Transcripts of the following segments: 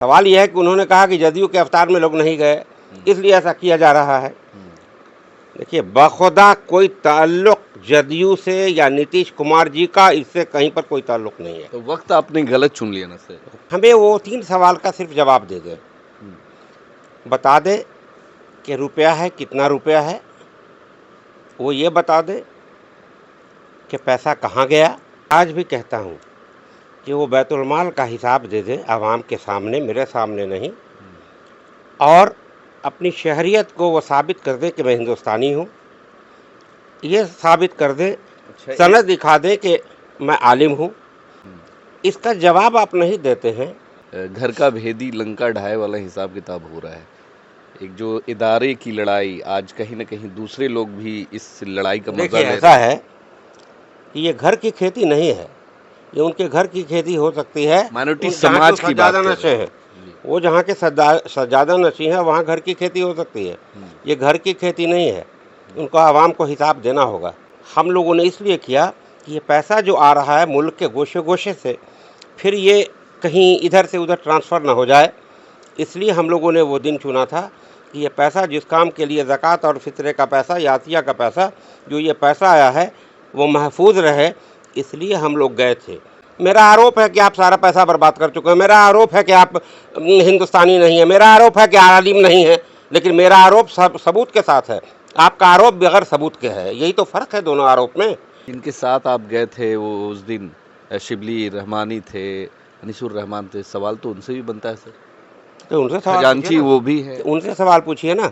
सवाल यह है कि उन्होंने कहा कि जदयू के अवतार में लोग नहीं गए, इसलिए ऐसा किया जा रहा है। देखिए, बखुदा कोई ताल्लुक जदयू से या नीतीश कुमार जी का इससे कहीं पर कोई ताल्लुक नहीं है। तो वक्त आपने गलत चुन लिया ना सर। हमें वो 3 सवाल का सिर्फ जवाब दे दे, बता दे कि रुपया है, कितना रुपया है, वो ये बता दे कि पैसा कहाँ गया। आज भी कहता हूँ कि वो बैतुल माल का हिसाब दे दे आवाम के सामने, मेरे सामने नहीं, और अपनी शहरियत को वो साबित कर दे कि मैं हिंदुस्तानी हूँ, ये साबित कर दे, सनद दिखा दे कि मैं आलिम हूँ। इसका जवाब आप नहीं देते हैं। घर का भेदी लंका ढाए वाला हिसाब किताब हो रहा है। एक जो इदारे की लड़ाई, आज कहीं ना कहीं दूसरे लोग भी इस लड़ाई का मजा देखिए, ले ऐसा है कि ये घर की खेती नहीं है, ये उनके घर की खेती हो सकती है। माइनॉरिटी समाज की बात कर नशे रहे हैं, वो जहाँ के सज्जादा नशी हैं वहाँ घर की खेती हो सकती है। ये घर की खेती नहीं है, उनको आवाम को हिसाब देना होगा। हम लोगों ने इसलिए किया कि ये पैसा जो आ रहा है मुल्क के गोशे गोशे से, फिर ये कहीं इधर से उधर ट्रांसफ़र ना हो जाए, इसलिए हम लोगों ने वो दिन चुना था कि ये पैसा जिस काम के लिए ज़कात और फितरे का पैसा या अतिया का पैसा, जो ये पैसा आया है वो महफूज रहे, इसलिए हम लोग गए थे। मेरा आरोप है कि आप सारा पैसा बर्बाद कर चुके हैं, मेरा आरोप है कि आप हिंदुस्तानी नहीं है, मेरा आरोप है कि आलिम नहीं है, लेकिन मेरा आरोप सबूत के साथ है, आपका आरोप बगैर सबूत के है। यही तो फ़र्क है दोनों आरोप में। इनके साथ आप गए थे वो उस दिन, शिबली रहमानी थे, अनीसुर रहमान थे, सवाल तो उनसे भी बनता है सर। तो उनसे सवाल खजांची पूछिए ना, वो भी है, उनसे सवाल पूछिए ना।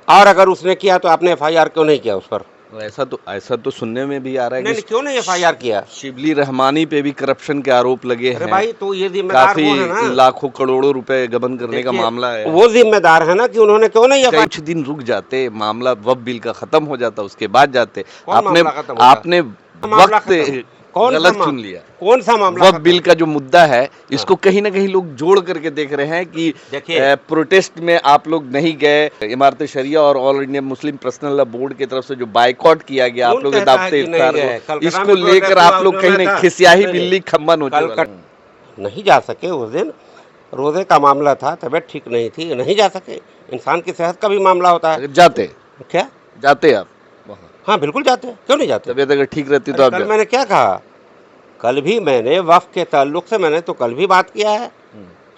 और अगर उसने किया तो आपने FIR क्यों नहीं किया उस पर? ऐसा तो सुनने में भी आ रहा है नहीं, कि क्यों नहीं FIR किया? शिबली रहमानी पे भी करप्शन के आरोप लगे अरे हैं। भाई, तो ये जिम्मेदार काफी वो है ना, लाखों करोड़ों रुपए गबन करने का देखिए, मामला है। वो जिम्मेदार है ना कि उन्होंने क्यों नहीं FIR। कुछ दिन रुक जाते, मामला वक्फ बिल का खत्म हो जाता, उसके बाद जाते। कौन आपने मामला खत्म होता? आपने मामला वक्त खत्म? कौन सा गलत मामला? चुन लिया। कौन सा मामला वक्फ खत्म? बिल का जो मुद्दा है, इसको कहीं ना कहीं लोग जोड़ करके देख रहे हैं कि देखिए, प्रोटेस्ट में आप लोग नहीं गए, इमारत शरिया और all India Muslim personal law board की तरफ से जो बायकॉट किया गया, आप कौन लोग कहता है दावते कि नहीं इफ्तार गए? को, कलकत्ता इसको में लेकर प्रोटेस्ट आप हुआ, लोग कहीं उसमें ना था। खिसियाही नहीं, बिल्ली खम्बा नोचे वाला। नहीं जा सके उस दिन, रोज़े का मामला था, तबीयत ठीक नहीं थी, नहीं जा सके। इंसान की सेहत का भी मामला होता है। अगर जाते क्या? जाते आप वहाँ, हाँ, बिल्कुल जाते हैं, क्यों नहीं जाते? तबीयत अगर ठीक रहती तो अरे आप कल जाते। मैंने क्या कहा? कल भी मैंने वक्फ के ताल्लुक से मैंने तो कल भी बात किया है,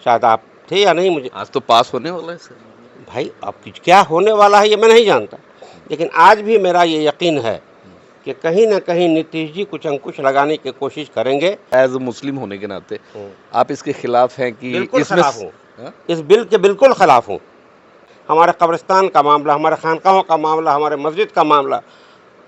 शायद आप थे या नहीं, मुझे आज तो पास होने वाला है सर। भाई अब क्या होने वाला है ये मैं नहीं जानता, लेकिन आज भी मेरा ये यकीन है कि कहीं ना कहीं नीतीश जी कुछ अंकुश लगाने की कोशिश करेंगे। एज मुस्लिम होने के नाते आप इसके खिलाफ हैं कि बिल्कुल इसमें खिलाफ हूँ, इस बिल के बिल्कुल खिलाफ हूँ। हमारे कब्रिस्तान का मामला, हमारे खानकाहों का मामला, हमारे मस्जिद का मामला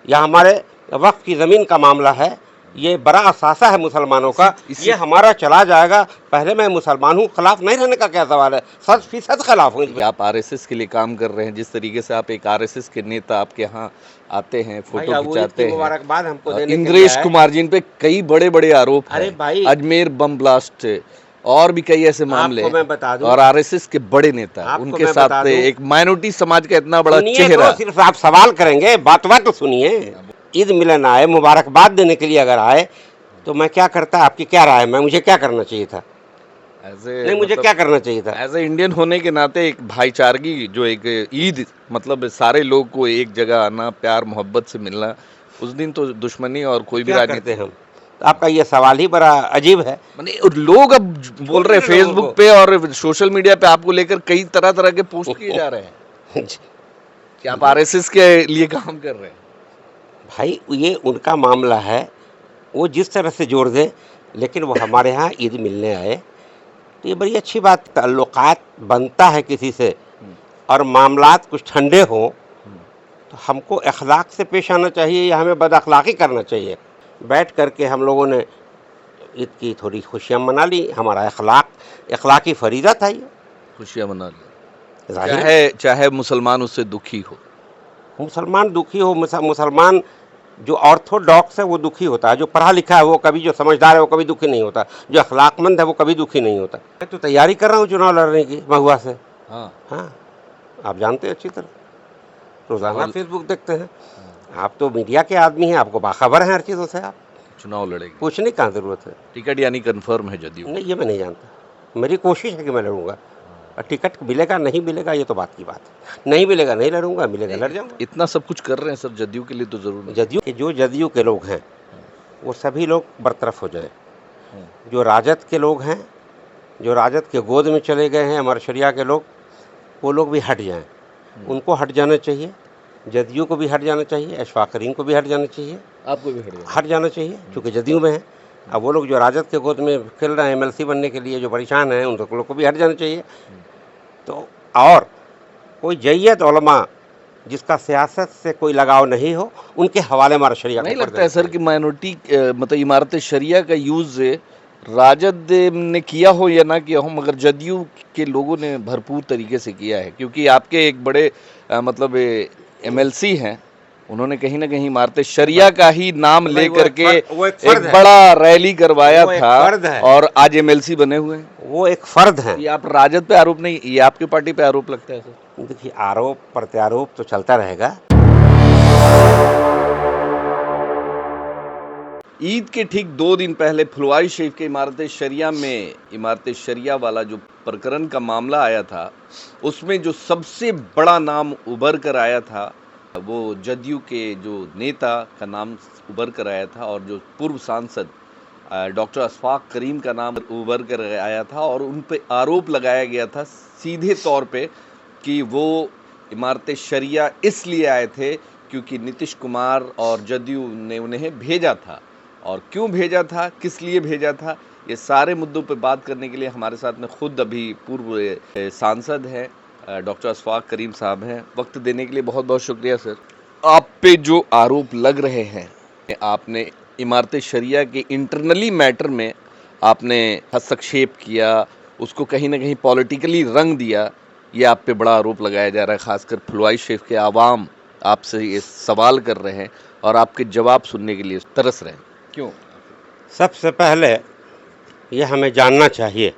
या हमारे वक्फ की ज़मीन का मामला है, ये बड़ा असासा है मुसलमानों का, ये हमारा चला जाएगा। पहले मैं मुसलमान हूँ, खिलाफ नहीं रहने का क्या सवाल है, 100% खिलाफ हूँ। आप आरएसएस के लिए काम कर रहे हैं, जिस तरीके से आप एक आरएसएस के नेता आपके यहाँ आते हैं, फोटो खिंचाते हैं, मुबारकबाद हमको देने के लिए इंद्रेश आए। कुमार जिन पे कई बड़े बड़े आरोप अरे हैं, भाई, अजमेर बम ब्लास्ट और भी कई ऐसे मामले आपको मैं बता दूं, और आरएसएस के बड़े नेता, आपको उनके मैं साथ बता दूं, एक माइनॉरिटी समाज का इतना बड़ा सुनिए चेहरा। तो सिर्फ आप सवाल करेंगे, बात तो सुनिए। ईद मिलन आए, मुबारकबाद देने के लिए अगर आए तो मैं क्या करता, आपकी क्या राय है? मुझे क्या करना चाहिए था? नहीं, मुझे क्या करना चाहिए था? एज ए इंडियन होने के नाते एक भाईचारगी, जो एक ईद, मतलब सारे लोग को एक जगह आना, प्यार मोहब्बत से मिलना, उस दिन तो दुश्मनी और कोई भी राजनीति हम, आपका ये सवाल ही बड़ा अजीब है। लोग अब बोल रहे हैं फेसबुक पे और सोशल मीडिया पे आपको लेकर कई तरह तरह के पोस्ट किए जा रहे हैं कि आप आरएसएस के लिए काम कर रहे हैं। भाई, ये उनका मामला है, वो जिस तरह से जोड़ दे, लेकिन वो हमारे यहाँ ईद मिलने आए तो ये बड़ी अच्छी बात। ताल्लुकात बनता है किसी से और मामलात कुछ ठंडे हों तो हमको अखलाक से पेश आना चाहिए या हमें बद अखलाकी करना चाहिए? बैठ करके हम लोगों ने ईद की थोड़ी खुशियाँ मना ली, हमारा अखलाकी फरीज़ा था ये, खुशियाँ मना ली। चाहे मुसलमान उससे दुखी हो, मुसलमान दुखी हो, मुसलमान जो ऑर्थोडॉक्स है वो दुखी होता है, जो पढ़ा लिखा है वो कभी, जो समझदार है वो कभी दुखी नहीं होता, जो अखलाकमंद है वो कभी दुखी नहीं होता। मैं तो तैयारी कर रहा हूँ चुनाव लड़ने की महुआ से। हाँ, आप जानते हैं अच्छी तरह, रोज़ाना फेसबुक देखते हैं, आप तो मीडिया के आदमी हैं, आपको बाखबर हैं हर चीज़ों से। आप चुनाव लड़ेंगे, पूछने की कहाँ ज़रूरत है? टिकट यानी कन्फर्म है जदयू? नहीं, ये मैं नहीं जानता, मेरी कोशिश है कि मैं लड़ूंगा। और टिकट मिलेगा नहीं मिलेगा ये तो बात की बात है, नहीं मिलेगा नहीं लड़ूंगा, मिलेगा लड़ जाऊंगा। इतना सब कुछ कर रहे हैं सर जदयू के लिए तो जरूर नहीं। जदयू के लोग हैं वो सभी लोग बरतरफ हो जाए। जो राजद के लोग हैं, जो राजद के गोद में चले गए हैं अमरशरिया के लोग, वो लोग भी हट जाएं। उनको हट जाना चाहिए, जदयू को भी हट जाना चाहिए, अशफाक करीम को भी हट जाना चाहिए, आपको भी हट जाना चाहिए क्योंकि जदयू में है। अब वो लोग जो राजद के गोद में खेल रहे हैं MLC बनने के लिए, जो परेशान हैं, उन लोग को भी हट जाना चाहिए। तो और कोई जैयत उलमा जिसका सियासत से कोई लगाव नहीं हो, उनके हवाले मार शरिया नहीं लगता है सर कि माइनॉरिटी मतलब इमारत शरिया का यूज राजद ने किया हो या ना किया हो, मगर जदयू के लोगों ने भरपूर तरीके से किया है, क्योंकि आपके एक बड़े मतलब MLC हैं, उन्होंने कहीं ना कहीं इमारत शरिया का ही नाम ले करके एक बड़ा रैली करवाया था और आज MLC बने हुए हैं। वो एक फर्द है। ये आप राजद पे आरोप नहीं, ये आपकी पार्टी पे आरोप लगता है सर? देखिए, आरोप प्रत्यारोप तो चलता रहेगा। ईद के ठीक 2 दिन पहले फुलवारी शरीफ के इमारत शरिया में इमारत शरिया वाला जो प्रकरण का मामला आया था, उसमें जो सबसे बड़ा नाम उभर कर आया था वो जदयू के जो नेता का नाम उभर कर आया था, और जो पूर्व सांसद डॉक्टर अशफाक करीम का नाम उभर कर आया था, और उन पे आरोप लगाया गया था सीधे तौर पे कि वो इमारत शरिया इसलिए आए थे क्योंकि नीतीश कुमार और जदयू ने उन्हें भेजा था, और क्यों भेजा था, किस लिए भेजा था, ये सारे मुद्दों पे बात करने के लिए हमारे साथ में खुद अभी पूर्व सांसद हैं डॉक्टर अशफाक करीम साहब हैं। वक्त देने के लिए बहुत बहुत शुक्रिया सर। आप पे जो आरोप लग रहे हैं, आपने इमारत शरिया के इंटरनली मैटर में आपने हस्तक्षेप किया, उसको कहीं ना कहीं पॉलिटिकली रंग दिया, ये आप पे बड़ा आरोप लगाया जा रहा है। खासकर फुलवारी शरीफ के आवाम आपसे ये सवाल कर रहे हैं और आपके जवाब सुनने के लिए तरस रहे हैं, क्यों? सबसे पहले ये हमें जानना चाहिए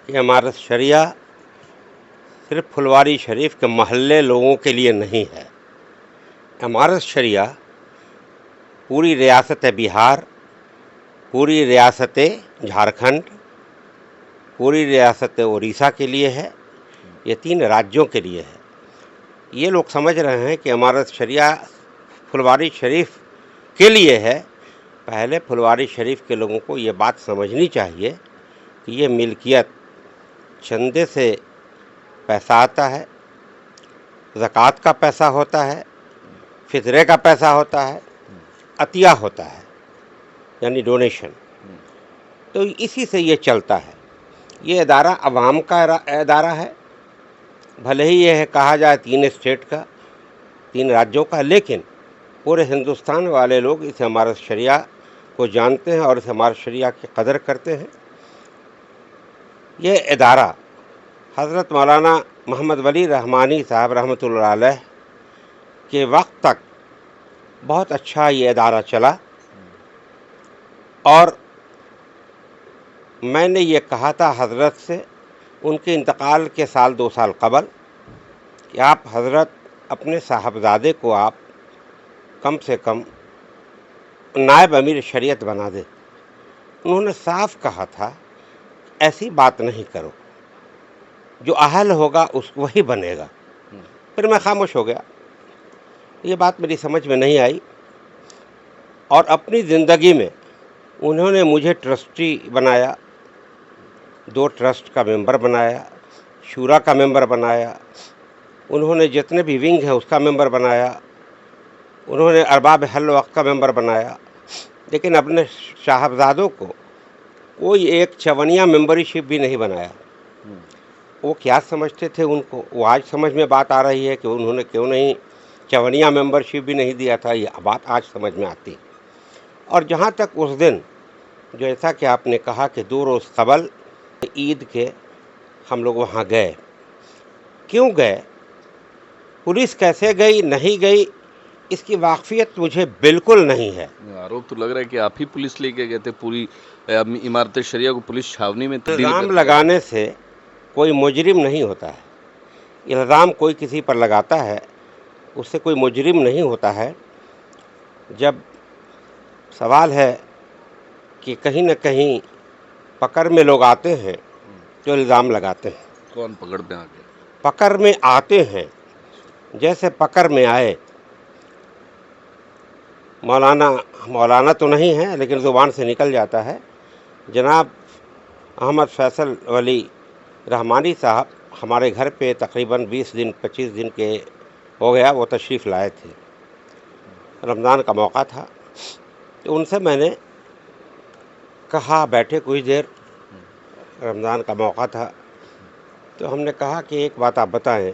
कि इमारत शरिया सिर्फ फुलवारी शरीफ के महल्ले लोगों के लिए नहीं है। इमारत शरिया पूरी रियासत बिहार, पूरी रियासत झारखंड, पूरी रियासत उड़ीसा के लिए है। ये 3 राज्यों के लिए है। ये लोग समझ रहे हैं कि इमारत शरिया फुलवारी शरीफ के लिए है। पहले फुलवारी शरीफ के लोगों को ये बात समझनी चाहिए कि ये मिल्कियत चंदे से पैसा आता है, ज़कात का पैसा होता है, फितरे का पैसा होता है, अतिया होता है, यानी डोनेशन। तो इसी से ये चलता है। ये अदारा अवाम का अदारा है, भले ही यह कहा जाए 3 स्टेट का, 3 राज्यों का, लेकिन पूरे हिंदुस्तान वाले लोग इस इमारत शरिया को जानते हैं और इस इमारत शरिया की कदर करते हैं। ये अदारा हज़रत मौलाना मोहम्मद वली रहमानी साहब रहमतुल्लाह अलैह के वक्त तक बहुत अच्छा ये अदारा चला, और मैंने ये कहा था हज़रत से उनके इंतकाल के साल 2 साल कबल कि आप हज़रत अपने साहबजादे को आप कम से कम नायब अमीर शरीयत बना दे। उन्होंने साफ कहा था ऐसी बात नहीं करो, जो अहल होगा उस वही बनेगा। फिर मैं खामोश हो गया, ये बात मेरी समझ में नहीं आई। और अपनी ज़िंदगी में उन्होंने मुझे ट्रस्टी बनाया, 2 ट्रस्ट का मेंबर बनाया, शूरा का मेंबर बनाया, उन्होंने जितने भी विंग हैं उसका मेंबर बनाया, उन्होंने अरबाब हल वक्त का मेंबर बनाया, लेकिन अपने साहबजादों को कोई एक चवनिया मेंबरशिप भी नहीं बनाया। वो क्या समझते थे उनको, वो आज समझ में बात आ रही है कि उन्होंने क्यों नहीं चवनिया मेंबरशिप भी नहीं दिया था, ये बात आज समझ में आती। और जहाँ तक उस दिन जैसा कि आपने कहा कि 2 रोज़ कबल ईद के हम लोग वहाँ गए, क्यों गए, पुलिस कैसे गई नहीं गई, इसकी वाकफियत मुझे बिल्कुल नहीं है। आरोप तो लग रहा है कि आप ही पुलिस लेके गए थे, पूरी इमारत शरिया को पुलिस छावनी में इल्ज़ाम लगाने से कोई मुजरिम नहीं होता है। इल्ज़ाम कोई किसी पर लगाता है उससे कोई मुजरिम नहीं होता है। जब सवाल है कि कहीं न कहीं पकड़ में लोग आते हैं जो इल्ज़ाम लगाते हैं। कौन पकड़ में आ गया? पकड़ में आते हैं, जैसे पकड़ में आए मौलाना, मौलाना तो नहीं है लेकिन ज़ुबान से निकल जाता है, जनाब अहमद फैसल वली रहमानी साहब हमारे घर पे तकरीबन 20 दिन 25 दिन के हो गया वो तशरीफ़ लाए थे। रमज़ान का मौका था, तो उनसे मैंने कहा, बैठे कुछ देर, रमज़ान का मौका था, तो हमने कहा कि एक बात आप बताएं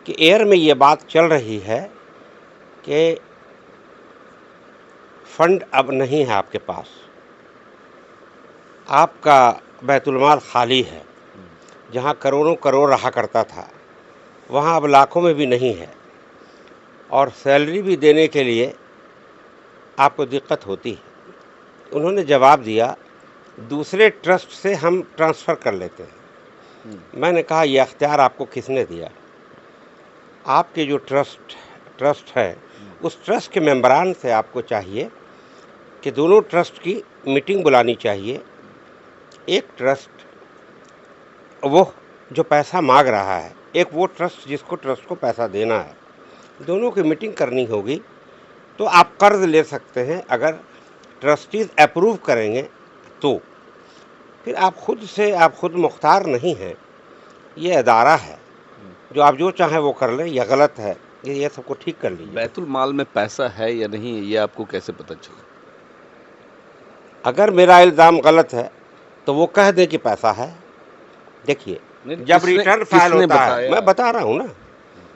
कि एयर में ये बात चल रही है कि फ़ंड अब नहीं है आपके पास, आपका बैतुलमाल खाली है, जहाँ करोड़ों करोड़ रहा करता था वहाँ अब लाखों में भी नहीं है, और सैलरी भी देने के लिए आपको दिक्कत होती है। उन्होंने जवाब दिया, दूसरे ट्रस्ट से हम ट्रांसफ़र कर लेते हैं। मैंने कहा, यह अख्तियार आपको किसने दिया? आपके जो ट्रस्ट है उस ट्रस्ट के मेंबरान से आपको चाहिए कि दोनों ट्रस्ट की मीटिंग बुलानी चाहिए। एक ट्रस्ट वो जो पैसा मांग रहा है, एक वो ट्रस्ट जिसको ट्रस्ट को पैसा देना है, दोनों की मीटिंग करनी होगी, तो आप कर्ज ले सकते हैं। अगर ट्रस्टीज़ अप्रूव करेंगे तो फिर आप खुद मुख्तार नहीं हैं, ये अदारा है, जो आप जो चाहें वो कर लें, यह गलत है, ये सबको ठीक कर लीजिए। बैतुल माल में पैसा है या नहीं, ये आपको कैसे पता चला? अगर मेरा इल्ज़ाम गलत है तो वो कह दें कि पैसा है। देखिए, जब रिटर्न फाइल होता है, मैं बता रहा हूँ ना,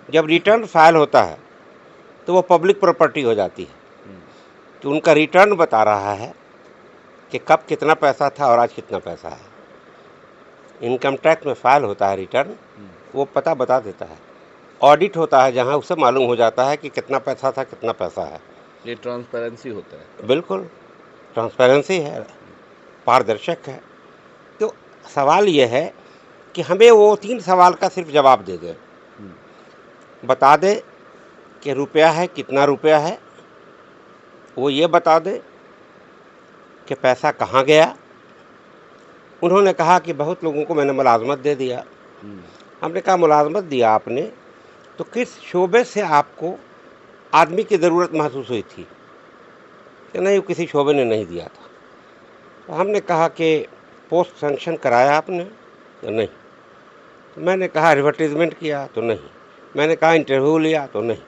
जब रिटर्न फाइल होता है तो वो पब्लिक प्रॉपर्टी हो जाती है, कि उनका रिटर्न बता रहा है कि कब कितना पैसा था और आज कितना पैसा है। इनकम टैक्स में फाइल होता है रिटर्न, वो पता बता देता है। ऑडिट होता है जहाँ उससे मालूम हो जाता है कि कितना पैसा था, कितना पैसा है। ये ट्रांसपेरेंसी होता है। बिल्कुल ट्रांसपेरेंसी है, पारदर्शक है। तो सवाल ये है कि हमें वो 3 सवाल का सिर्फ जवाब दे दें, बता दे कि रुपया है, कितना रुपया है, वो ये बता दे कि पैसा कहाँ गया। उन्होंने कहा कि बहुत लोगों को मैंने मुलाजमत दे दिया। हमने कहा, मुलाजमत दिया आपने तो किस शोबे से आपको आदमी की ज़रूरत महसूस हुई थी? कि नहीं, किसी शोबे ने नहीं दिया था। तो हमने कहा कि पोस्ट सेंक्शन कराया आपने? तो नहीं। तो मैंने कहा, एडवर्टीज़मेंट किया? तो नहीं। मैंने कहा, इंटरव्यू लिया? तो नहीं।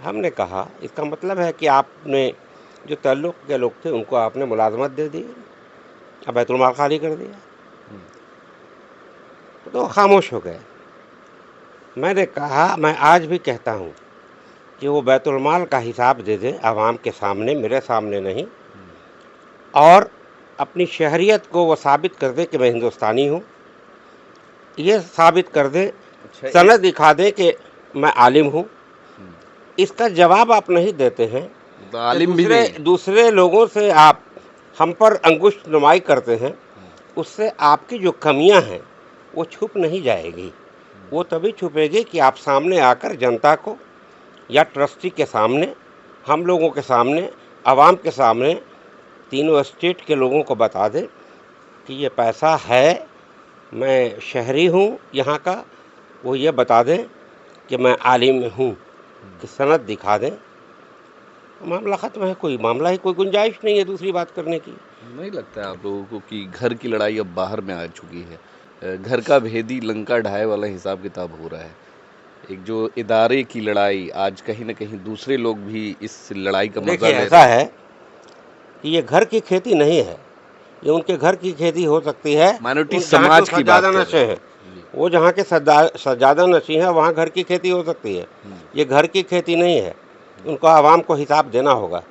हमने कहा, इसका मतलब है कि आपने जो ताल्लुक़ के लोग थे उनको आपने मुलाजमत दे दी, अब बैतुल माल खाली कर दिया। तो खामोश हो गए। मैंने कहा, मैं आज भी कहता हूँ कि वो बैतुल माल का हिसाब दे दे आवाम के सामने, मेरे सामने नहीं, और अपनी शहरियत को वो साबित कर दे कि मैं हिंदुस्तानी हूँ, ये साबित कर दे, सनद दिखा दे कि मैं आलिम हूँ। इसका जवाब आप नहीं देते हैं, तो आलिम भी नहीं। दूसरे लोगों से आप हम पर अंगुष्ठ नुमाई करते हैं, उससे आपकी जो कमियां हैं वो छुप नहीं जाएगी। वो तभी छुपेगी कि आप सामने आकर जनता को या ट्रस्टी के सामने, हम लोगों के सामने, आवाम के सामने, तीनों स्टेट के लोगों को बता दें कि ये पैसा है, मैं शहरी हूँ यहाँ का, वो ये बता दें कि मैं आलिम हूँ, कि सनद दिखा दें, मामला ख़त्म है। कोई मामला ही, कोई गुंजाइश नहीं है दूसरी बात करने की। नहीं लगता है आप लोगों को कि घर की लड़ाई अब बाहर में आ चुकी है? घर का भेदी लंका ढाए वाला हिसाब किताब हो रहा है। एक जो इदारे की लड़ाई, आज कहीं ना कहीं दूसरे लोग भी इस लड़ाई का मजा ले रहे हैं। ऐसा है कि ये घर की खेती नहीं है, ये उनके घर की खेती हो सकती है। माइनॉरिटी समाज की बात कर नशे रहे हैं, वो जहाँ के सज्जादा नशी हैं वहाँ घर की खेती हो सकती है। ये घर की खेती नहीं है, उनको आवाम को हिसाब देना होगा,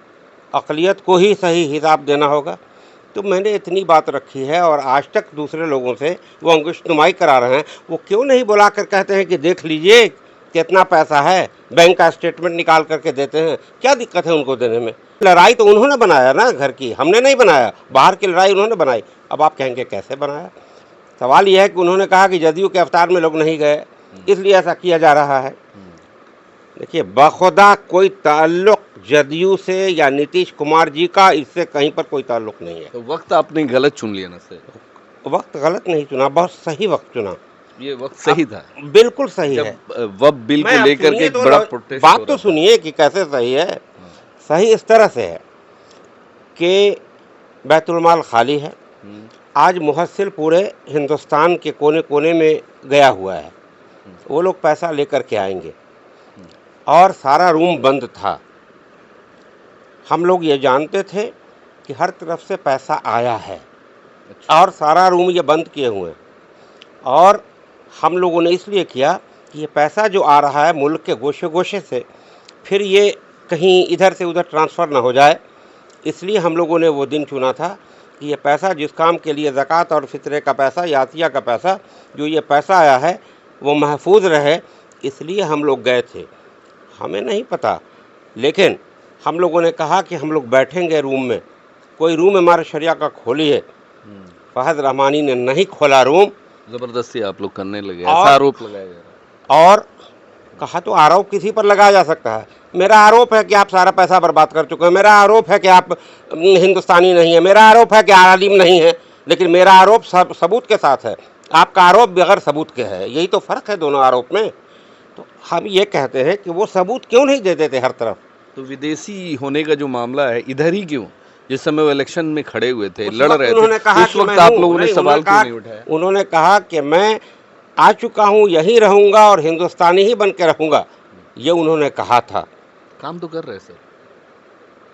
अक़लियत को ही सही हिसाब देना होगा। तो मैंने इतनी बात रखी है, और आज तक दूसरे लोगों से वो अंगुष्ठनुमाई करा रहे हैं। वो क्यों नहीं बुला कर कहते हैं कि देख लीजिए कितना पैसा है, बैंक का स्टेटमेंट निकाल करके देते हैं? क्या दिक्कत है उनको देने में? लड़ाई तो उन्होंने बनाया ना घर की, हमने नहीं बनाया। बाहर की लड़ाई उन्होंने बनाई। अब आप कहेंगे कैसे बनाया? सवाल यह है कि उन्होंने कहा कि जदयू के अवतार में लोग नहीं गए, इसलिए ऐसा किया जा रहा है। देखिए, बखुदा कोई ताल्लुक जदयू से या नीतीश कुमार जी का इससे कहीं पर कोई ताल्लुक नहीं है। तो वक्त आपने गलत चुन लिया ना सर। वक्त गलत नहीं चुना, बहुत सही वक्त चुना। ये वक्त सही था बिल्कुल सही है। जब वक्फ बिल मैं को अब लेकर के सुनिए एक तो बड़ा प्रोटेस्ट बात हो तो रहा था। सुनिए कि कैसे सही है। सही इस तरह से है कि बैतुल-माल खाली है। आज मुहस्सिल पूरे हिंदुस्तान के कोने कोने में गया हुआ है, वो लोग पैसा लेकर के आएंगे और सारा रूम बंद था। हम लोग ये जानते थे कि हर तरफ से पैसा आया है और सारा रूम ये बंद किए हुए हैं, और हम लोगों ने इसलिए किया कि ये पैसा जो आ रहा है मुल्क के गोशे गोशे से, फिर ये कहीं इधर से उधर ट्रांसफ़र ना हो जाए, इसलिए हम लोगों ने वो दिन चुना था कि ये पैसा जिस काम के लिए ज़कात और फितरे का पैसा या अतिया का पैसा, जो ये पैसा आया है वो महफूज रहे, इसलिए हम लोग गए थे। हमें नहीं पता, लेकिन हम लोगों ने कहा कि हम लोग बैठेंगे रूम में। कोई रूम हमारे शरिया का खोलिए, फहद रहमानी ने नहीं खोला रूम, जबरदस्ती आप लोग करने लगे, और- ऐसा आरोप लगाया जा रहा है। और कहा तो आरोप किसी पर लगाया जा सकता है। मेरा आरोप है कि आप सारा पैसा बर्बाद कर चुके हैं, मेरा आरोप है कि आप हिंदुस्तानी नहीं है, मेरा आरोप है कि आलिम नहीं है, लेकिन मेरा आरोप सबूत के साथ है, आपका आरोप बगैर सबूत के है। यही तो फ़र्क है दोनों आरोप में। तो हम ये कहते हैं कि वो सबूत क्यों नहीं दे देते हर तरफ। तो विदेशी होने का जो मामला है इधर ही क्यों, जिस समय वो इलेक्शन में खड़े हुए थे, उस लड़ वक्त रहे उन्होंने थे, कहा उस कि वक्त मैं आप हूँ। लोगों ने नहीं, सवाल उन्होंने क्यों कहा- नहीं उठाया? उन्होंने कहा कि मैं आ चुका हूँ, यहीं रहूँगा और हिंदुस्तानी ही बन के रहूँगा, ये उन्होंने कहा था। काम तो कर रहे सर।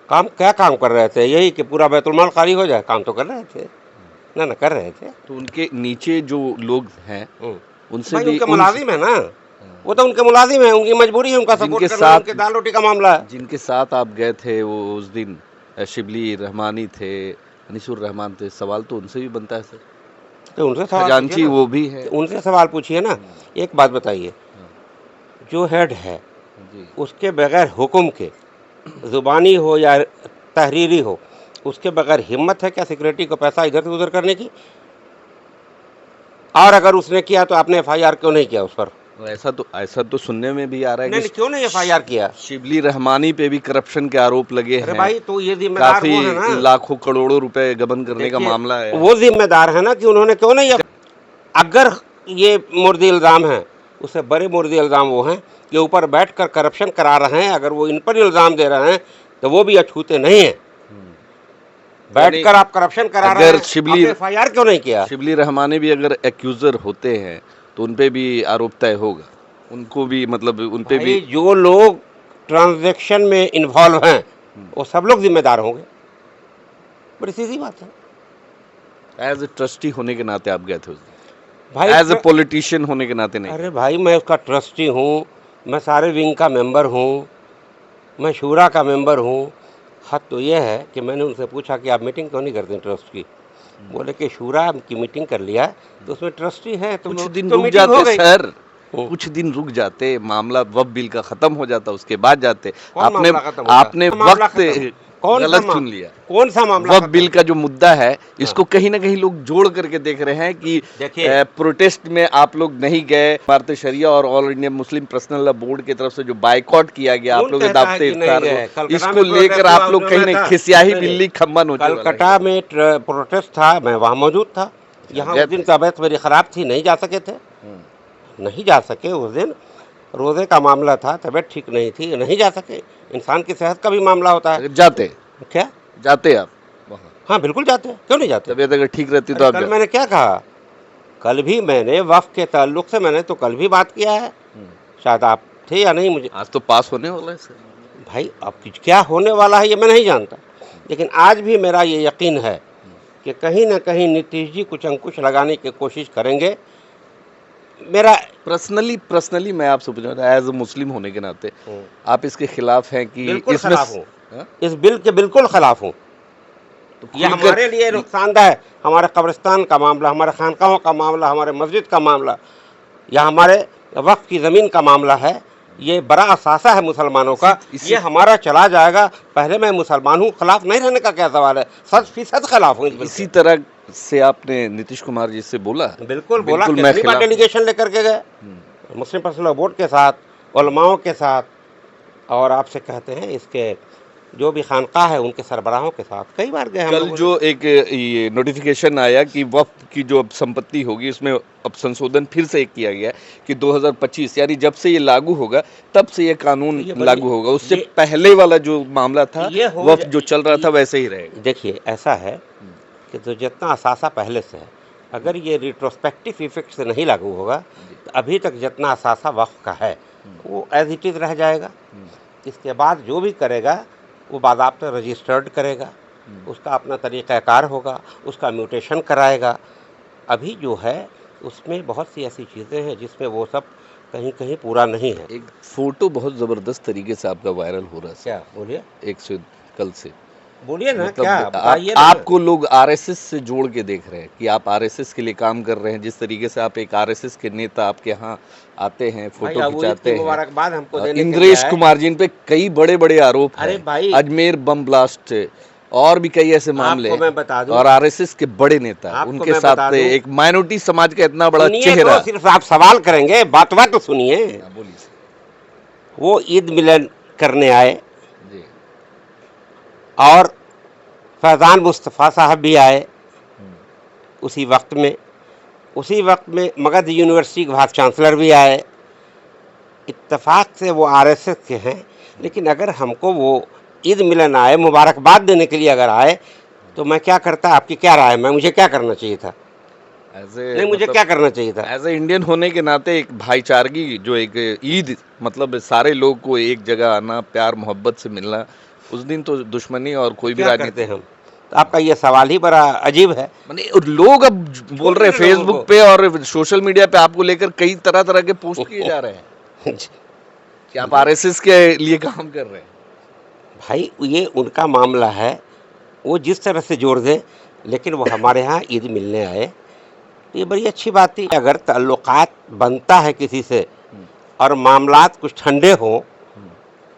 काम क्या काम कर रहे थे? यही कि पूरा बैतुल-माल खाली हो जाए, काम तो कर रहे थे ना, कर रहे थे। तो उनके नीचे जो लोग हैं उनसे भाई भी उनके मुलाजिम है ना, वो तो उनके मुलाजिम है, उनकी मजबूरी है उनका सपोर्ट जिनके करना, साथ- उनके दाल रोटी का मामला है। जिनके साथ आप गए थे वो उस दिन शिबली रहमानी थे, अनीसुर रहमान थे, सवाल तो उनसे भी बनता है सर। तो उनसे सवाल खजांची पूछिए ना। वो भी है। उनसे सवाल पूछिए ना। एक बात बताइए, जो हेड है जी उसके बगैर हुक्म के, ज़ुबानी हो या तहरीरी हो, उसके बगैर हिम्मत है क्या सिक्योरिटी को पैसा इधर से उधर करने की? और अगर उसने किया तो आपने FIR क्यों नहीं किया उस पर? ऐसा तो सुनने में भी आ रहा है नहीं, कि क्यों नहीं FIR किया? शिबली रहमानी पे भी करप्शन के आरोप लगे अरे हैं। भाई, तो ये जिम्मेदार काफी वो है ना। लाखों करोड़ों रुपए गबन करने का देखिए, मामला है। वो जिम्मेदार है ना कि उन्होंने क्यों नहीं। अगर ये मुर्दी इल्ज़ाम है, उससे बड़े मुर्दी इल्ज़ाम वो हैं कि ऊपर बैठकर करप्शन करा रहे हैं। अगर वो इन पर इल्ज़ाम दे रहे हैं तो वो भी अछूते नहीं हैं। बैठकर आप करप्शन करा रहे अगर हैं, शिबली- आपने FIR क्यों नहीं किया? शिबली रहमानी भी अगर एक्यूजर होते हैं तो उनपे भी आरोप तय होगा, उनको भी मतलब उनपे भी। भाई, जो लोग ट्रांजैक्शन में इन्वॉल्व हैं वो सब लोग जिम्मेदार होंगे, बड़ी सीधी बात है। एज ए ट्रस्टी होने के नाते आप गए थे उस दिन, भाई एज ए पॉलिटिशियन होने के नाते नहीं। अरे भाई, मैं उसका ट्रस्टी हूँ, मैं सारे विंग का मेंबर हूँ, मैं शूरा का मेंबर हूँ। हद तो ये है कि मैंने उनसे पूछा कि आप मीटिंग क्यों नहीं करते ट्रस्ट की? बोले कि शूरा की मीटिंग कर लिया तो उसमें ट्रस्टी है, तो कुछ दिन तो रुक मीटिंग हो जाते गई। सर, कुछ दिन रुक जाते, मामला वक्फ बिल का खत्म हो जाता, उसके बाद जाते। कौन आपने मामला खत्म होता? आपने मामला वक्त खत्म? कौन सा गलत मा- चुन लिया। कौन सा मामला वक्फ खत्म? बिल का जो मुद्दा है इसको कहीं ना कहीं लोग जोड़ करके देख रहे हैं कि देखिए- प्रोटेस्ट में आप लोग नहीं गए। इमारत शरिया और all India Muslim personal law board की तरफ से जो बायकॉट किया गया, आप कौन लोग कहता है दावते कि नहीं इफ्तार गए? को, कलकत्ता इसको में लेकर प्रोटेस्ट आप लोग हुआ, कहीं उसमें ना था। खिसियाही नहीं, बिल्ली खम्बा नोचे वाला है। कलकत्ता में प्रोटेस्ट था, मैं वहाँ मौजूद था। यहाँ गए उस दिन थे? तबीयत मेरी ख़राब थी, नहीं जा सके थे, नहीं जा सके उस दिन। रोज़े का मामला था, तबीयत ठीक नहीं थी, नहीं जा सके। इंसान की सेहत का भी मामला होता है। अगर जाते क्या? जाते आप वहाँ, हाँ, बिल्कुल जाते हैं, क्यों नहीं जाते? तबीयत अगर ठीक रहती तो अरे आप कल जाते। मैंने क्या कहा? कल भी मैंने वफ़ के ताल्लुक़ से मैंने तो कल भी बात किया है, शायद आप थे या नहीं मुझे। आज तो पास होने वाला है सर। भाई, अब क्या होने वाला है ये मैं नहीं जानता, लेकिन आज भी मेरा ये यकीन है कि कहीं ना कहीं नीतीश जी कुछ अंकुश लगाने की कोशिश करेंगे। मेरा पर्सनली मैं आपसे पूछ रहा था, एज ए मुस्लिम होने के नाते आप इसके खिलाफ हैं कि बिल्कुल इसमें खिलाफ हूँ, हाँ? इस बिल के बिल्कुल खिलाफ हूँ। तो ये खुलकर- हमारे लिए नुकसानदा है। हमारे कब्रिस्तान का मामला, हमारे खानकाहों का मामला, हमारे मस्जिद का मामला या हमारे वक्फ की ज़मीन का मामला है। ये बड़ा असासा है मुसलमानों का। इसी- ये हमारा चला जाएगा। पहले मैं मुसलमान हूँ, खिलाफ नहीं रहने का क्या सवाल है? 100% खिलाफ हूँ इस बिल इसी के। तरह से आपने नीतीश कुमार जी से बोला? बिल्कुल बोला, बिल्कुल मैं कितनी बार खिलाफ डेलीगेशन लेकर के गए, मुस्लिम पर्सनल लॉ बोर्ड के साथ, उलमाओं के साथ, और आपसे कहते हैं इसके जो भी खानकाह है उनके सरबराहों के साथ कई बार गए हम कल लोगों ने। जो एक ये नोटिफिकेशन आया कि वक्फ की जो अब संपत्ति होगी उसमें अब संशोधन फिर से एक किया गया है कि 2025 यानी जब से ये लागू होगा तब से ये कानून ये बड़ी- लागू होगा। उससे ये- पहले वाला जो मामला था ये हो वक्फ जो चल रहा था वैसे ही रहेगा। देखिए ऐसा है कि तो जितना असासा पहले से है, अगर ये रिट्रोस्पेक्टिव इफेक्ट से नहीं लागू होगा तो अभी तक जितना असासा वक्फ का है वो एज इट इज़ रह जाएगा। इसके बाद जो भी करेगा वो बाज़ाब्ता रजिस्टर्ड करेगा, उसका अपना तरीक़ाकार होगा, उसका म्यूटेशन कराएगा। अभी जो है उसमें बहुत सी ऐसी चीज़ें हैं जिसमें वो सब कहीं कहीं पूरा नहीं है। एक फोटो बहुत जबरदस्त तरीके से आपका वायरल हो रहा है क्या बोलिए? एक से कल से बोलिए ना, मतलब क्या आप, बताइए ना। आपको लोग आरएसएस से जोड़ के देख रहे हैं कि आप आरएसएस के लिए काम कर रहे हैं। जिस तरीके से आप एक आरएसएस के नेता आपके यहाँ आते हैं, भाई, फोटो अब वो खिंचाते ईद की हैं। मुबारकबाद हमको देने के लिए इंद्रेश आए। कुमार जिन पे कई बड़े बड़े आरोप अरे हैं, भाई, अजमेर बम ब्लास्ट और भी कई ऐसे मामले आपको मैं बता दूं, और आरएसएस के बड़े नेता आपको उनके मैं साथ बता दूं, एक माइनॉरिटी समाज का इतना बड़ा सुनिए चेहरा। तो सिर्फ आप सवाल करेंगे, बात तो सुनिए। बोलिए वो ईद मिलन करने आए जी। और फैज़ान मुस्तफ़ा साहब भी आए उसी वक्त में मगध यूनिवर्सिटी के वाइस चांसलर भी आए। इत्तेफाक से वो आरएसएस के हैं, लेकिन अगर हमको वो ईद मिलन आए, मुबारकबाद देने के लिए अगर आए तो मैं क्या करता? आपकी क्या राय है? मुझे क्या करना चाहिए था? नहीं, मुझे क्या करना चाहिए था? एज ए इंडियन होने के नाते एक भाईचारगी जो एक ईद मतलब सारे लोग को एक जगह आना, प्यार मोहब्बत से मिलना, उस दिन तो दुश्मनी और कोई भी क्या राजनीति करते हम? तो आपका ये सवाल ही बड़ा अजीब है। माने और लोग अब बोल रहे हैं फेसबुक पे और सोशल मीडिया पे आपको लेकर कई तरह तरह के पोस्ट किए जा रहे हैं कि आप आरएसएस के लिए काम कर रहे हैं। भाई ये उनका मामला है, वो जिस तरह से जोड़ दे, लेकिन वो हमारे यहाँ ईद मिलने आए तो ये बड़ी अच्छी बात थी। अगर ताल्लुकात बनता है किसी से और मामलात कुछ ठंडे हों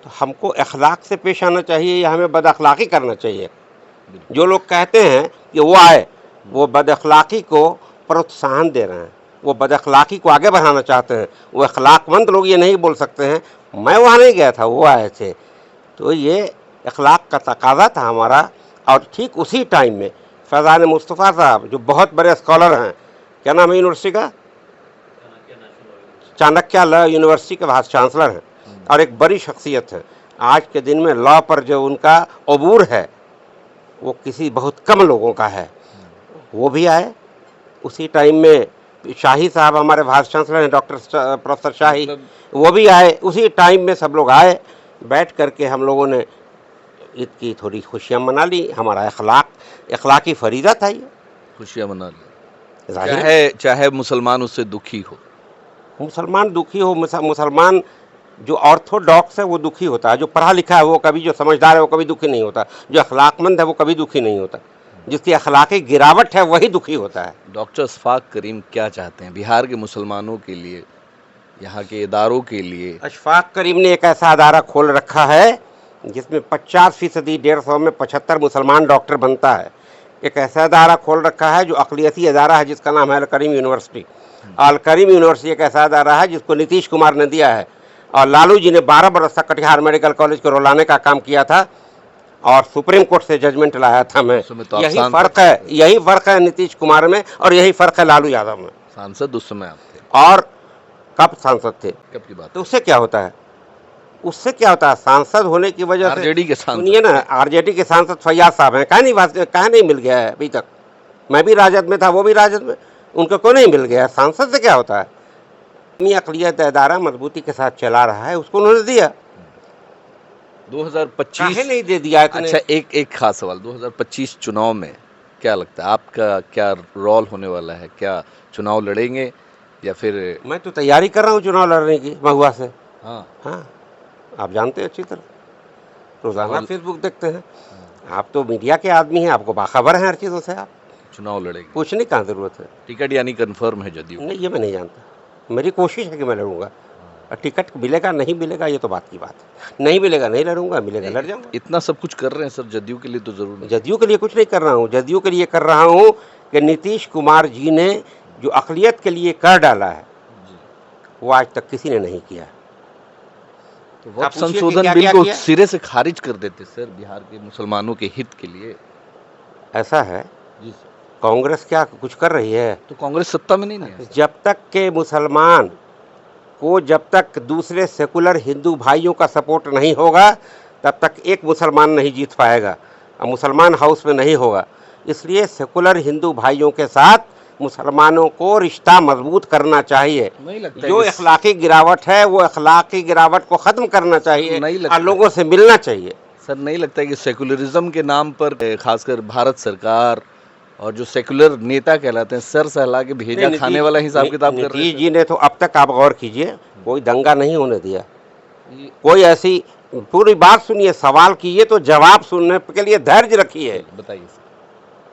तो हमको अखलाक से पेश आना चाहिए या हमें बदअखलाक़ी करना चाहिए? जो लोग कहते हैं कि वो आए, वो बदअखलाक़ी को प्रोत्साहन दे रहे हैं, वो बदअखलाक़ी को आगे बढ़ाना चाहते हैं। वो अखलाकमंद लोग ये नहीं बोल सकते हैं मैं वहाँ नहीं गया था, वो आए थे। तो ये अखलाक का तकाज़ा था हमारा। और ठीक उसी टाइम में फैज़ान मुस्तफ़ा साहब जो बहुत बड़े स्कॉलर हैं, क्या नाम है यूनिवर्सिटी का? चाणक्य लॉ यूनिवर्सिटी के वाइस चांसलर हैं और एक बड़ी शख्सियत है। आज के दिन में लॉ पर जो उनका अबूर है वो किसी बहुत कम लोगों का है। वो भी आए उसी टाइम में। शाही साहब हमारे वाइस चांसलर हैं, डॉक्टर प्रोफेसर शाही, वो भी आए उसी टाइम में। सब लोग आए, बैठ करके हम लोगों ने ईद की थोड़ी खुशियाँ मना ली। हमारा अखलाकी फरीज़ा था ये, खुशियां मना ली। जाहिर चाहे मुसलमान उससे दुखी हो, मुसलमान दुखी हो, मुसलमान जो ऑर्थोडॉक्स है वो दुखी होता है, जो पढ़ा लिखा है वो कभी, जो समझदार है वो कभी दुखी नहीं होता, जो अखलाकमंद है वो कभी दुखी नहीं होता, जिसकी अखलाकी गिरावट है वही दुखी होता है। डॉक्टर अशफाक करीम क्या चाहते हैं बिहार के मुसलमानों के लिए, यहाँ के इदारों के लिए? अशफाक करीम ने एक ऐसा अदारा खोल रखा है जिसमें 50% 150 में 75 मुसलमान डॉक्टर बनता है। एक ऐसा अदारा खोल रखा है जो अक़लियती अदारा है जिसका नाम है अल करीम यूनिवर्सिटी। अल करीम यूनिवर्सिटी एक ऐसा अदारा है जिसको नीतीश कुमार ने दिया है और लालू जी ने 12 बरस तक कटिहार मेडिकल कॉलेज को रुलाने का काम किया था और सुप्रीम कोर्ट से जजमेंट लाया था। मैं तो यही फ़र्क है नीतीश कुमार में और यही फ़र्क है लालू यादव में। सांसद उस समय आप थे और कब सांसद थे? कब की बात? तो उससे क्या होता है? उससे क्या होता है? सांसद होने की वजह से आरजेडी के सांसद, सुनिए ना, आरजेडी के सांसद फैयाज साहब हैं, कहाँ नहीं मिल गया है अभी तक? मैं भी राजद में था, वो भी राजद में, उनको क्यों नहीं मिल गया? सांसद से क्या होता है? अपनी अक़लियत अदारा मजबूती के साथ चला रहा है, उसको उन्होंने दिया। 2025 नहीं दे दिया? अच्छा, एक खास सवाल, 2025 चुनाव में क्या लगता है आपका क्या रोल होने वाला है? क्या चुनाव लड़ेंगे या फिर? मैं तो तैयारी कर रहा हूँ चुनाव लड़ने की महुआ से। हाँ, आप जानते हैं अच्छी तरह, रोज़ाना फेसबुक देखते हैं। आप तो मीडिया के आदमी हैं, आपको बाखबर हैं हर चीज़ों से। आप चुनाव लड़ेंगे? पूछने की ज़रूरत है? टिकट यानी कंफर्म है जदयू? नहीं, ये मैं नहीं जानता। मेरी कोशिश है कि मैं लड़ूंगा। और टिकट मिलेगा नहीं मिलेगा ये तो बात की बात है। नहीं मिलेगा नहीं लड़ूंगा, मिलेगा लड़ जाऊंगा। इतना सब कुछ कर रहे हैं सर जदयू के लिए, तो जरूर। जदयू के लिए कुछ नहीं कर रहा हूँ, जदयू के लिए कर रहा हूँ कि नीतीश कुमार जी ने जो अक़लियत के लिए कर डाला है वो आज तक किसी ने नहीं किया। वक्फ आप पूछिए कि संशोधन क्या बिल क्या को किया? सिरे से खारिज कर देते सर, बिहार के मुसलमानों के हित के लिए। ऐसा है, जी सर। कांग्रेस क्या कुछ कर रही है? तो कांग्रेस सत्ता में नहीं है सर। जब तक के मुसलमान को, जब तक दूसरे सेकुलर हिंदू भाइयों का सपोर्ट नहीं होगा, तब तक एक मुसलमान नहीं जीत पाएगा और मुसलमान हाउस में नहीं होगा। इसलिए सेकुलर हिंदू भाइयों के साथ मुसलमानों को रिश्ता मजबूत करना चाहिए। नहीं लगता है जो कि अखलाकी गिरावट है वो अखलाकी गिरावट को ख़त्म करना चाहिए नहीं लगता और लोगों से मिलना चाहिए। सर, नहीं लगता है कि सेकुलरिज्म के नाम पर खासकर भारत सरकार और जो सेकुलर नेता कहलाते हैं, सर सहला के भेजा नहीं, खाने वाला हिसाब किताब कर रहे नीतीश हैं जी ने तो अब तक, आप गौर कीजिए, कोई दंगा नहीं होने दिया। ये- कोई ऐसी, पूरी बात सुनिए, सवाल कीजिए तो जवाब सुनने के लिए धैर्य रखिए। बताइए सर।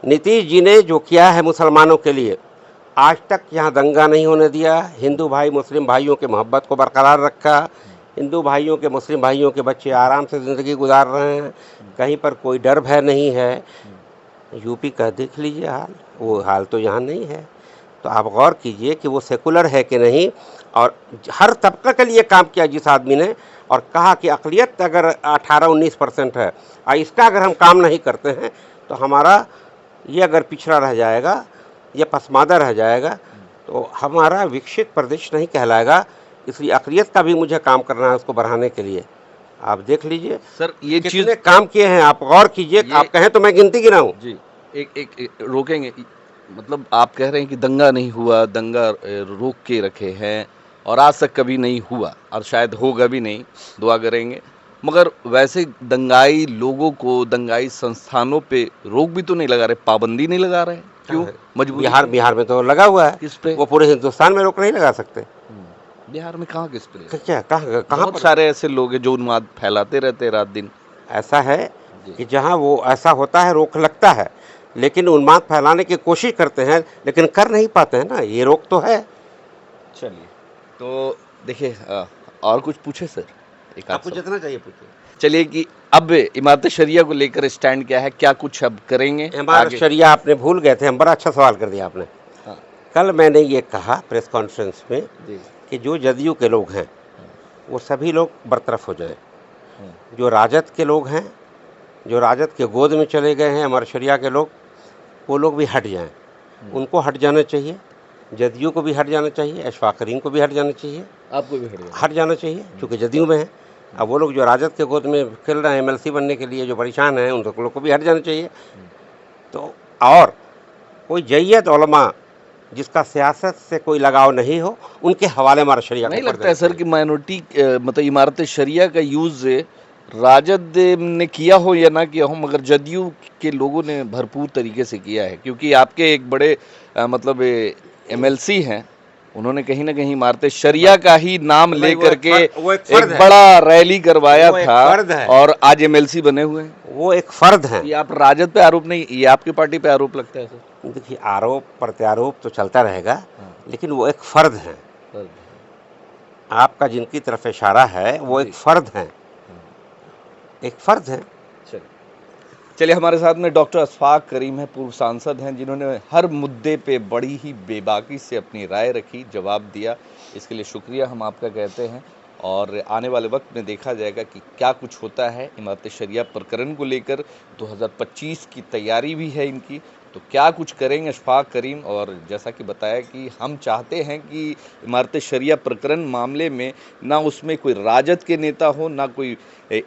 नीतीश जी ने जो किया है मुसलमानों के लिए, आज तक यहाँ दंगा नहीं होने दिया। हिंदू भाई मुस्लिम भाइयों के मोहब्बत को बरकरार रखा। हिंदू भाइयों के, मुस्लिम भाइयों के बच्चे आराम से ज़िंदगी गुजार रहे हैं। कहीं पर कोई डर भय नहीं है। यूपी का देख लीजिए हाल, वो हाल तो यहाँ नहीं है। तो आप गौर कीजिए कि वो सेकुलर है कि नहीं, और हर तबके के लिए काम किया जिस आदमी ने, और कहा कि अक़लियत अगर 18-19% है और इसका अगर हम काम नहीं करते हैं तो हमारा ये अगर पिछड़ा रह जाएगा, ये पसमादा रह जाएगा, तो हमारा विकसित प्रदेश नहीं कहलाएगा। इसलिए अक़लियत का भी मुझे काम करना है उसको बढ़ाने के लिए। आप देख लीजिए सर, ये चीज कितने काम किए हैं, आप गौर कीजिए। आप कहें तो मैं गिनती गिनाऊं। जी, एक रोकेंगे, मतलब आप कह रहे हैं कि दंगा नहीं हुआ, दंगा रोक के रखे हैं और आज तक कभी नहीं हुआ और शायद होगा भी नहीं, दुआ करेंगे। मगर वैसे दंगाई लोगों को, दंगाई संस्थानों पे रोक भी तो नहीं लगा रहे, पाबंदी नहीं लगा रहे, क्यों? मजबूरी बिहार में तो लगा हुआ है। किस पे? वो पूरे हिंदुस्तान में रोक नहीं लगा सकते। बिहार में कहाँ किस पे लगा? क्या कहाँ बहुत सारे ऐसे लोग हैं जो उन्माद फैलाते रहते हैं रात दिन। ऐसा है कि जहाँ वो ऐसा होता है रोक लगता है, लेकिन उन्माद फैलाने की कोशिश करते हैं लेकिन कर नहीं पाते हैं ना, ये रोक तो है। चलिए, तो देखिए, और कुछ पूछे सर? एक आपको जितना चाहिए पूछिए। चलिए कि अब इमारत शरिया को लेकर स्टैंड क्या है, क्या कुछ अब करेंगे इमारत आगे? शरिया आपने भूल गए थे, हम बड़ा अच्छा सवाल कर दिया आपने। हाँ, कल मैंने ये कहा प्रेस कॉन्फ्रेंस में जी, कि जो जदयू के लोग हैं वो सभी लोग बरतरफ हो जाएं। हाँ, जो राजद के लोग हैं, जो राजद के गोद में चले गए हैं इमारत शरिया के लोग, वो लोग भी हट जाएं। उनको हट जाना चाहिए, जदयू को भी हट जाना चाहिए, अशफाक करीम को भी हट जाना चाहिए, आपको भी हट हट जाना चाहिए क्योंकि जदयू में है। अब वो लोग जो राजद के गोद में खेल रहे हैं एमएलसी बनने के लिए, जो परेशान हैं, उन लोग को भी हट जाना चाहिए। तो और कोई जैयत उलमा जिसका सियासत से कोई लगाव नहीं हो, उनके हवाले इमारत शरिया नहीं को कर लगता है देना सर कि माइनॉरिटी मतलब इमारत शरिया का यूज़ राजद ने किया हो या ना किया हो, मगर जदयू के लोगों ने भरपूर तरीके से किया है, क्योंकि आपके एक बड़े मतलब एमएलसी हैं, उन्होंने कहीं ना कहीं इमारत शरिया का ही नाम भाई, ले वो करके वो एक फर्द एक है। बड़ा रैली करवाया वो एक था फर्द है। और आज एमएलसी बने हुए हैं। वो एक फ़र्द है। ये आप राजद पे आरोप नहीं, ये आपकी पार्टी पे आरोप लगता है सर? देखिए, आरोप प्रत्यारोप तो चलता रहेगा, हाँ। लेकिन वो एक फ़र्द है। सर, आपका जिनकी तरफ इशारा है वो एक फ़र्द है, एक फ़र्द है। चलिए, हमारे साथ में डॉक्टर अशफाक करीम हैं, पूर्व सांसद हैं, जिन्होंने हर मुद्दे पे बड़ी ही बेबाकी से अपनी राय रखी, जवाब दिया। इसके लिए शुक्रिया हम आपका कहते हैं और आने वाले वक्त में देखा जाएगा कि क्या कुछ होता है। इमारत शरिया प्रकरण को लेकर 2025 की तैयारी भी है इनकी, तो क्या कुछ करेंगे अशफाक करीम। और जैसा कि बताया कि हम चाहते हैं कि इमारत शरिया प्रकरण मामले में ना उसमें कोई राजद के नेता हो, ना कोई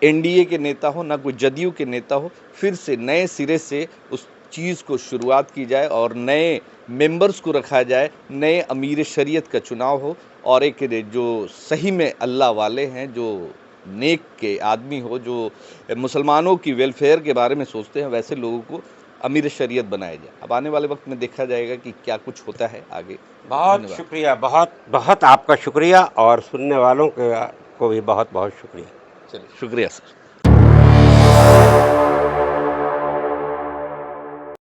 एनडीए के नेता हो, ना कोई जदयू के नेता हो, फिर से नए सिरे से उस चीज़ को शुरुआत की जाए और नए मेंबर्स को रखा जाए, नए अमीर शरीयत का चुनाव हो और एक जो सही में अल्लाह वाले हैं, जो नेक के आदमी हो, जो मुसलमानों की वेलफेयर के बारे में सोचते हैं, वैसे लोगों को अमीर शरीयत बनाया जाए। अब आने वाले वक्त में देखा जाएगा कि क्या कुछ होता है आगे। बहुत शुक्रिया, बहुत बहुत आपका शुक्रिया और सुनने वालों को भी बहुत बहुत शुक्रिया। चलिए, शुक्रिया सर।